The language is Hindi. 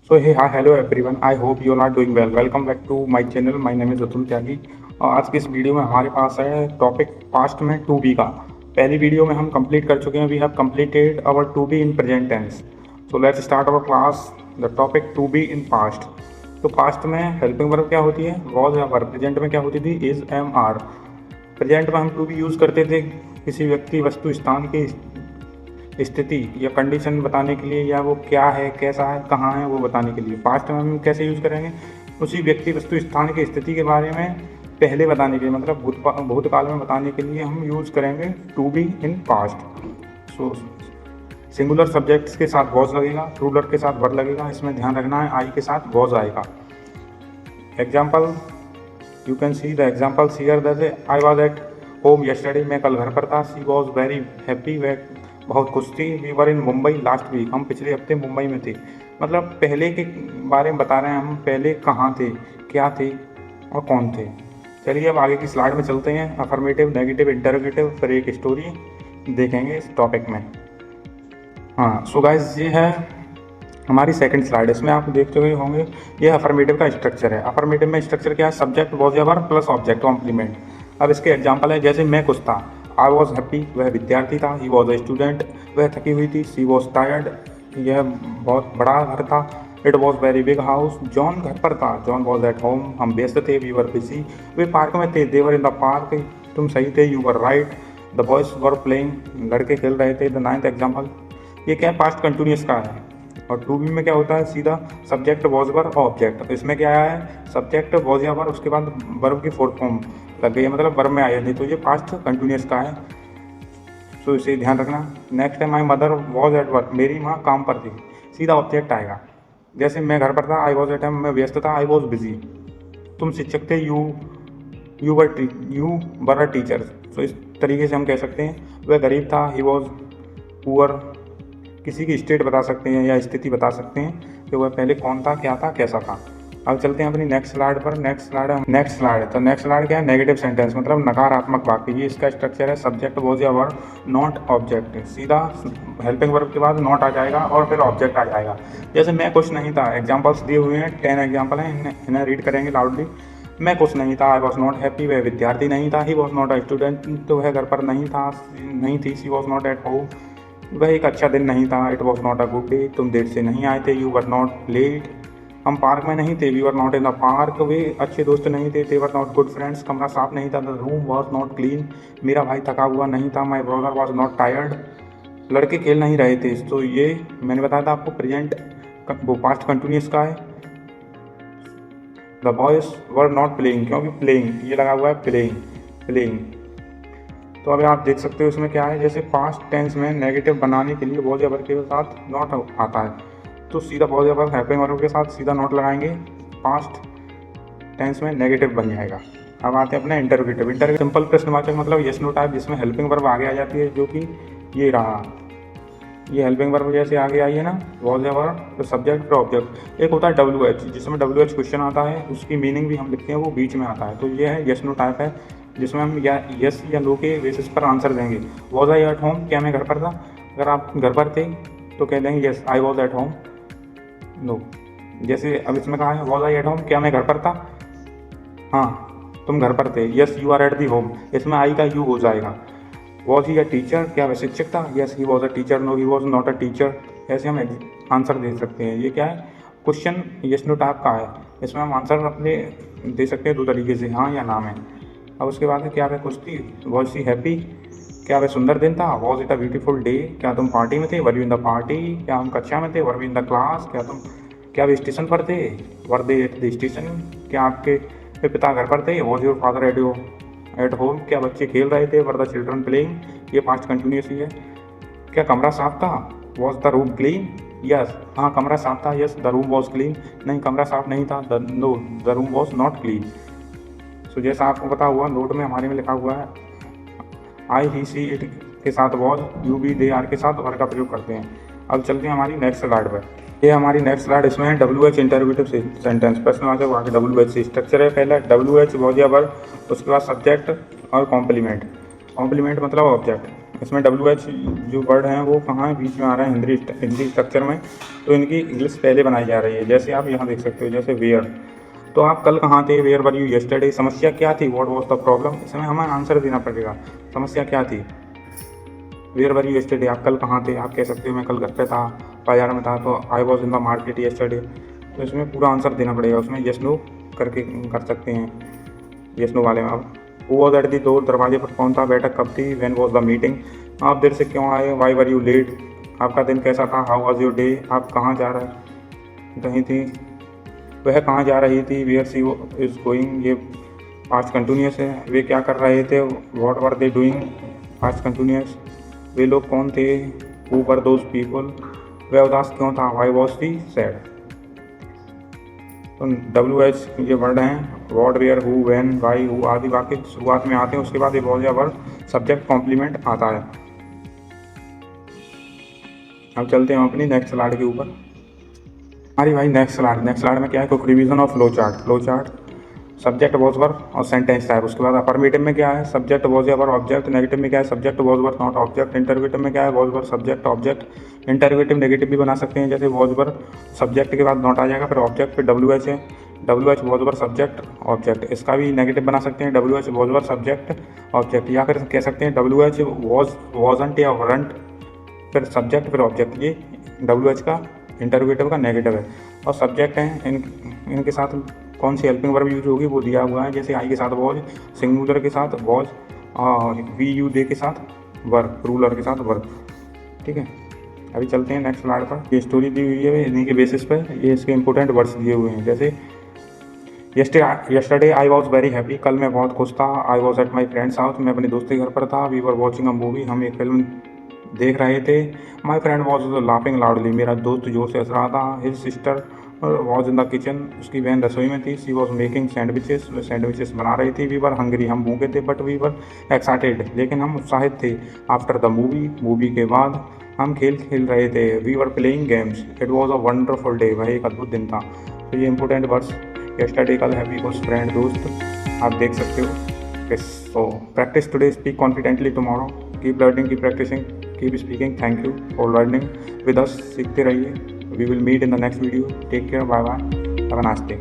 So hey hi hello everyone, I hope you are doing well. Welcome back to my channel. My name is Atul Tyagi. और आज की इस वीडियो में हमारे पास है टॉपिक पास्ट में टू बी का। पहली वीडियो में हम कंप्लीट कर चुके हैं। We have completed our to be in present tense. So let's start our class. The topic to be in past. तो पास्ट में हेल्पिंग वर्ब क्या होती है? वॉज या वर्ब। प्रेजेंट में क्या होती थी? Is, M, are. प्रेजेंट में हम टू बी यूज़ करते थे किसी व्यक्ति, वस्तु, स्थान की स्थिति या कंडीशन बताने के लिए, या वो क्या है, कैसा है, कहाँ है, वो बताने के लिए। पास्ट में हम कैसे यूज़ करेंगे? उसी व्यक्ति, वस्तु, स्थान की स्थिति के बारे में पहले बताने के लिए, मतलब भूतकाल में बताने के लिए हम यूज़ करेंगे to be in past. So singular subjects के साथ वॉज लगेगा, प्लूरल के साथ वर लगेगा। इसमें ध्यान रखना है, आई के साथ वॉज आएगा। Example, you can see the examples here. जैसे I was at home yesterday, मैं कल घर पर था। सी वॉज वेरी हैप्पी, वह बहुत खुश थी। We were in Mumbai last week, हम पिछले हफ्ते मुंबई में थे। मतलब पहले के बारे में बता रहे हैं हम, पहले कहाँ थे, क्या थे और कौन थे। चलिए अब आगे की स्लाइड में चलते हैं। अफर्मेटिव, नेगेटिव, इंटरोगेटिव, फिर एक स्टोरी देखेंगे इस टॉपिक में। हाँ, सो गाइस, ये है हमारी सेकंड स्लाइड। इसमें आप देख चुके होंगे, ये अफर्मेटिव का स्ट्रक्चर है। अफर्मेटिव में स्ट्रक्चर क्या है? सब्जेक्ट, वॉज या वर्ब प्लस ऑब्जेक्ट कॉम्प्लीमेंट। अब इसके एग्जांपल है, जैसे मैं खुश था। आई वॉज हैप्पी, वह विद्यार्थी था। ही वॉज अ स्टूडेंट, वह थकी हुई थी। सी वॉज टायर्ड, यह बहुत बड़ा घर था। It was very big house, John घर पर था। जॉन वॉज एट होम, हम व्यस्त थे। वी वर बिजी, वे पार्क में थे। They were in the park, तुम सही थे। You were right, the boys were playing, लड़के खेल रहे थे। द नाइन्थ एग्जाम्पल, ये क्या है? पास्ट कंटिन्यूस का है। और टू बी में क्या होता है? सीधा सब्जेक्ट, वॉज, वर्ब, ऑब्जेक्ट। इसमें क्या आया है? सब्जेक्ट, वॉज या वर्ब, उसके बाद वर्ब की फोर्थ फॉर्म लग गई है, मतलब वर्ब में आई नहीं, तो ये पास्ट कंटिन्यूस का है। सो इसे ध्यान रखना। नेक्स्ट है, my mother was at work, मेरी माँ काम पर थी। सीधा ऑब्जेक्ट आएगा। जैसे मैं घर पर था, आई वॉज एट होम, मैं व्यस्त था। आई वॉज बिजी, तुम शिक्षक थे। You were a teacher. सो इस तरीके से हम कह सकते हैं, वह गरीब था। He was poor. किसी की स्टेट बता सकते हैं या स्थिति बता सकते हैं कि वह पहले कौन था, क्या था, कैसा था। अब चलते हैं अपनी नेक्स्ट स्लाइड पर। नेक्स्ट स्लाइड तो नेक्स्ट स्लाइड क्या है? नेगेटिव सेंटेंस, मतलब नकारात्मक वाक्य। ये इसका स्ट्रक्चर है, सब्जेक्ट, वॉज या वर्ब, नॉट ऑब्जेक्ट। सीधा हेल्पिंग वर्ब के बाद नॉट आ जाएगा और फिर ऑब्जेक्ट आ जाएगा। जैसे मैं कुछ नहीं था, एग्जाम्पल्स दिए हुए हैं, 10 एग्जाम्पल हैं, इन्हें रीड करेंगे लाउडली। मैं कुछ नहीं था। आई वॉज नॉट हैप्पी, वह विद्यार्थी नहीं था। He was not a student, तो वह घर पर नहीं थी। She was not at home, वह एक अच्छा दिन नहीं था। It was not a good day, तुम देर से नहीं आए थे। यू वर नॉट लेट, हम पार्क में नहीं थे। We were not in the park, वे अच्छे दोस्त नहीं थे। They were not good friends, कमरा साफ नहीं था। The room was not clean, मेरा भाई थका हुआ नहीं था। My brother was not tired, लड़के खेल नहीं रहे थे। तो ये मैंने बताया था आपको, प्रेजेंट वो पास्ट कंटिन्यूस का है। The boys were not playing, क्योंकि प्लेइंग ये लगा हुआ है, प्लेइंग। तो अभी आप देख सकते हो इसमें क्या है, जैसे पास्ट टेंस में नेगेटिव बनाने के लिए वॉज या वर्ब के साथ नॉट आता है, तो सीधा वॉज या वर्ब हेल्पिंग वर्ब के साथ सीधा नॉट लगाएंगे, पास्ट टेंस में नेगेटिव बन जाएगा। अब आते हैं अपने इंटरोगेटिव। सिंपल प्रश्नवाचक, मतलब यस नो टाइप, जिसमें हेल्पिंग वर्ब आगे आ जाती है, जो कि ये रहा। ये हेल्पिंग वर्ब जैसे आगे आई है ना, वॉज या वर्ब, तो सब्जेक्ट फिर ऑब्जेक्ट। एक होता है WH, जिसमें WH क्वेश्चन आता है, उसकी मीनिंग भी हम लिखते हैं, वो बीच में आता है। तो ये है यस नो टाइप है, जिसमें हम या यस या नो के बेसिस पर आंसर देंगे। वॉज आई एट होम, क्या मैं घर पर था? अगर आप घर पर थे तो कह देंगे yes I was at home. No, जैसे अब इसमें कहा है वॉज आई एट होम, क्या मैं घर पर था? हाँ, तुम घर पर थे। Yes you are at the home, इसमें आई का यू हो जाएगा। वॉज ही अ टीचर, क्या वह शिक्षक था? Yes he was a teacher. No he was not a teacher. ऐसे हम आंसर दे सकते हैं। ये क्या है? क्वेश्चन यस नो टाइप का है, इसमें हम आंसर अपने दे सकते हैं दो तरीके से, हाँ या ना में। अब उसके बाद है, क्या वह खुश थी? वॉज सी हैप्पी, क्या वह सुंदर दिन था? Was it a beautiful day, क्या तुम पार्टी में थे? Were you in the party, क्या हम कक्षा में थे? Were we in the class, क्या वे स्टेशन पर थे? Were they at the station, क्या आपके पिता घर पर थे? Was your father at home, क्या बच्चे खेल रहे थे? वर द चिल्ड्रन प्लेइंग, ये पास्ट कंटिन्यूस ही है। क्या कमरा साफ था? Was the room clean, yes, हाँ कमरा साफ था। Yes the room was clean, नहीं कमरा साफ नहीं था। No the room was not clean. So जैसा आपको पता हुआ, नोट में हमारे में लिखा हुआ है, आई ही सी इट के साथ was, you we they are के साथ वर का प्रयोग करते हैं। अब चलते हैं हमारी नेक्स्ट स्लाइड पर। ये हमारी नेक्स्ट स्लाइड, इसमें है WH इंटरोगेटिव सेंटेंस, प्रश्नवाचक वाक्य। WH से स्ट्रक्चर है, पहला WH वॉज या वर्ब, उसके बाद सब्जेक्ट और कॉम्प्लीमेंट। कॉम्प्लीमेंट मतलब ऑब्जेक्ट। इसमें WH जो वर्ड हैं वो कहाँ है, बीच में आ रहा है हिंदी स्ट्रक्चर में, तो इनकी इंग्लिश पहले बनाई जा रही है। जैसे आप यहाँ देख सकते हो, जैसे वेयर, तो आप कल कहाँ थे, वेयर वर यू येस्टरडे, समस्या क्या थी, व्हाट वाज द प्रॉब्लम, इसमें हमें आंसर देना पड़ेगा, समस्या क्या थी, वेयर वर यू येस्टरडे, आप कल कहाँ थे, आप कह सकते हो मैं कल घर पे था, बाजार में था, तो I was in the market yesterday, तो इसमें पूरा आंसर देना पड़ेगा, उसमें येस नो करके कर सकते हैं, येस नो वाले में। अब who was at the door, दरवाजे पर कौन था, बैठक कब थी, व्हेन वॉज द मीटिंग, आप देर से क्यों आए, वाई वर यू लेट, आपका दिन कैसा था, हाउ वॉज योर डे, आप कहाँ जा रही थी, वह कहाँ जा रही थी, वेयर सी इज़ गोइंग, ये पास्ट कंटिन्यूस है, वे क्या कर रहे थे, what were they doing, past continuous, वे लोग कौन थे, हु वर दोज पीपल, वह उदास क्यों था, वाई वॉज ही सैड। तो WH ये वर्ड हैं, what, where, who, when, why, who आदि वाक्य शुरुआत में आते हैं, उसके बाद ये वॉज या वर्ड सब्जेक्ट कॉम्प्लीमेंट आता है। अब चलते हैं अपनी नेक्स्ट स्लाइड के ऊपर। हमारी भाई नेक्स्ट स्लाइड में क्या है, quick revision of flow chart, subject was verb और सेंटेंस टाइप। उसके बाद अफर्मेटिव में क्या है, सब्जेक्ट वॉज या वर्ब ऑब्जेक्ट, नेगेटिव में क्या है, subject was verb not object, interrogative में क्या है, was verb subject object, interrogative negative भी बना सकते हैं, जैसे वॉज वर्ब सब्जेक्ट के बाद नॉट आ जाएगा, फिर ऑब्जेक्ट, फिर WH है, WH was verb subject object, इसका भी नेगेटिव बना सकते हैं, WH was verb subject object, या फिर कह सकते हैं WH वॉजंट या वरंट, फिर सब्जेक्ट फिर ऑब्जेक्ट, ये WH का इंटरोगेटिव का नेगेटिव है। और सब्जेक्ट हैं, इनके साथ कौन सी हेल्पिंग वर्ब यूज होगी वो दिया हुआ है, जैसे आई के साथ वॉज, सिंगुलर के साथ वॉज, वी यू दे के साथ वर्ब, रूलर के साथ वर्ब। ठीक है, अभी चलते हैं नेक्स्ट स्लाइड पर। ये स्टोरी दी हुई है, इन्हीं के बेसिस पर ये इसके इंपॉर्टेंट वर्ड्स दिए हुए हैं, जैसे yesterday I was very happy, कल मैं बहुत खुश था, I was at my friend's house, मैं अपने दोस्त के घर पर था, we were watching a movie, हम एक फिल्म देख रहे थे, my friend was laughing loudly, मेरा दोस्त जोर से हंस रहा था, his sister was in the kitchen, उसकी बहन रसोई में थी, सी वॉज मेकिंग सैंडविचेस बना रही थी, वी वर हंग्री, हम भूखे थे, बट वी वर एक्साइटेड, लेकिन हम उत्साहित थे, आफ्टर द मूवी के बाद हम खेल रहे थे, we were playing games, it was a wonderful day, वह एक अद्भुत दिन था। तो ये इंपॉर्टेंट वर्ड्स, yesterday कल, हैप्पी खुश, फ्रेंड दोस्त, आप देख सकते हो। So practise today, speak confidently tomorrow, keep learning, keep practising, keep speaking, thank you for learning with us, सीखते रहिए, we will meet in the next video, take care, bye bye, have a nice day.